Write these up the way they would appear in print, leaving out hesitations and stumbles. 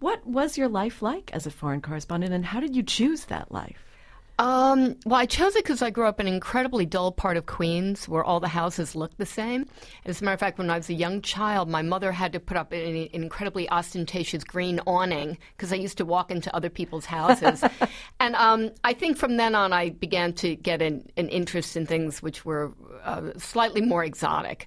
What was your life like as a foreign correspondent, and how did you choose that life? Well, I chose it because I grew up in an incredibly dull part of Queens where all the houses look the same. As a matter of fact, when I was a young child, my mother had to put up an incredibly ostentatious green awning because I used to walk into other people's houses. And I think from then on I began to get an interest in things which were slightly more exotic.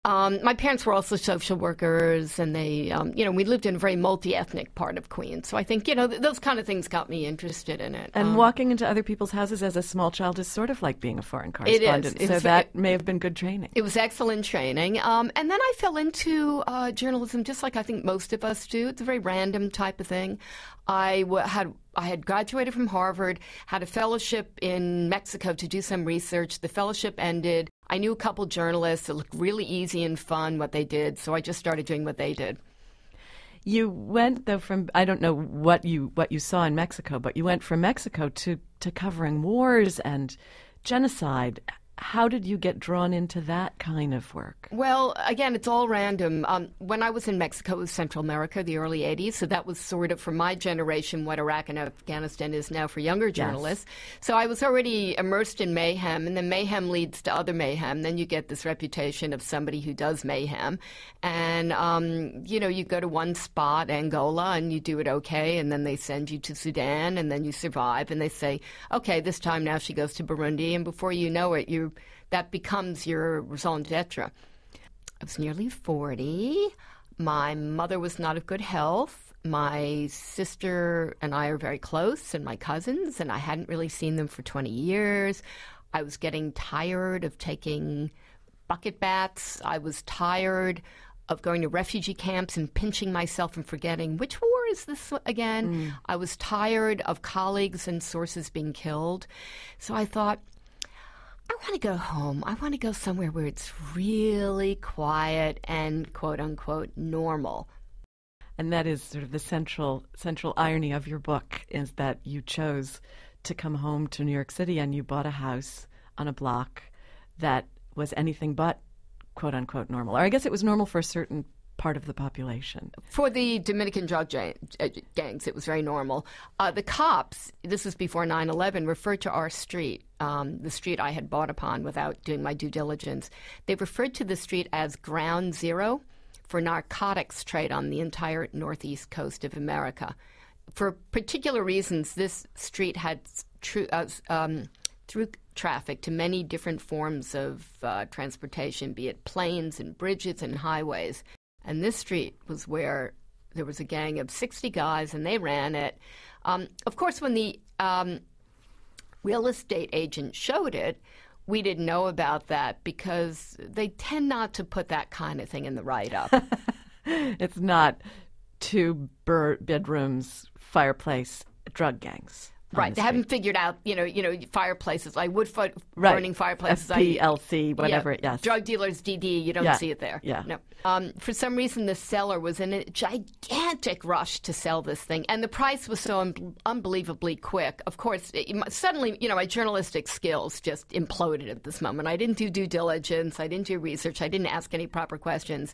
My parents were also social workers, and they, we lived in a very multi-ethnic part of Queens. So I think, those kind of things got me interested in it. And walking into other people's houses as a small child is sort of like being a foreign correspondent. It is. So that may have been good training. It was excellent training. And then I fell into journalism just like I think most of us do. It's a very random type of thing. I had graduated from Harvard, had a fellowship in Mexico to do some research. The fellowship ended. I knew a couple journalists. It looked really easy and fun what they did, so I just started doing what they did. You went, though, from, I don't know what you saw in Mexico, but you went from Mexico to covering wars and genocide. How did you get drawn into that kind of work? Well, again, it's all random. When I was in Mexico, it was Central America, the early 80s, so that was sort of, for my generation, what Iraq and Afghanistan is now for younger journalists. Yes. So I was already immersed in mayhem, and then mayhem leads to other mayhem. Then you get this reputation of somebody who does mayhem. And, you go to one spot, Angola, and you do it okay, and then they send you to Sudan, and then you survive, and they say, okay, this time now she goes to Burundi, and before you know it, that becomes your raison d'etre. I was nearly 40. My mother was not of good health. My sister and I are very close, and my cousins, and I hadn't really seen them for 20 years. I was getting tired of taking bucket baths. I was tired of going to refugee camps and pinching myself and forgetting, which war is this again? I was tired of colleagues and sources being killed. So I thought, I want to go home. I want to go somewhere where it's really quiet and, quote unquote, normal. And that is sort of the central irony of your book, is that you chose to come home to New York City and you bought a house on a block that was anything but, quote unquote, normal. Or I guess it was normal for a certain part of the population. For the Dominican drug gangs, it was very normal. The cops, this was before 9/11, referred to our street, the street I had bought upon without doing my due diligence. They referred to the street as Ground Zero for narcotics trade on the entire northeast coast of America. For particular reasons, this street had through traffic to many different forms of transportation, be it planes and bridges and highways. And this street was where there was a gang of 60 guys, and they ran it. Of course, when the real estate agent showed it, we didn't know about that because they tend not to put that kind of thing in the write-up. It's not 2 bedrooms, fireplace, drug gangs. Right, they haven't figured out, fireplaces, like burning fireplaces. PLC, whatever, yes. Drug dealers, DD, you don't see it there. Yeah. No. For some reason, the seller was in a gigantic rush to sell this thing, and the price was so unbelievably quick. Of course, suddenly, my journalistic skills just imploded at this moment. I didn't do due diligence. I didn't do research. I didn't ask any proper questions.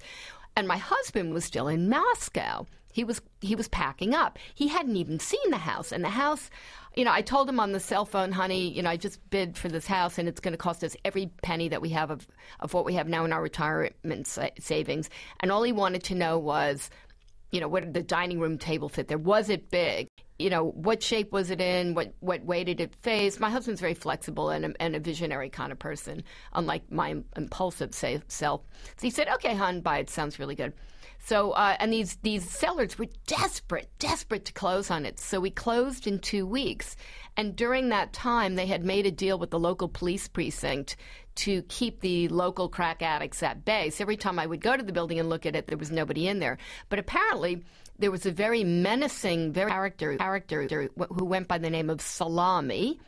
And my husband was still in Moscow. He was packing up. He hadn't even seen the house. And the house, I told him on the cell phone, honey, I just bid for this house, and it's going to cost us every penny that we have of what we have now in our retirement savings. And all he wanted to know was, what did the dining room table fit there? Was it big? What shape was it in? What way did it face? My husband's very flexible and a visionary kind of person, unlike my impulsive self. So he said, okay, hon, buy it. Sounds really good. So, and these sellers were desperate to close on it. So we closed in 2 weeks. And during that time, they had made a deal with the local police precinct to keep the local crack addicts at bay. So every time I would go to the building and look at it, there was nobody in there. But apparently, there was a very menacing character who went by the name of Salami,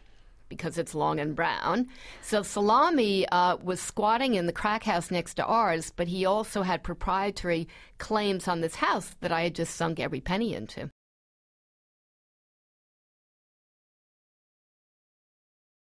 because it's long and brown. So Salami was squatting in the crack house next to ours, but he also had proprietary claims on this house that I had just sunk every penny into.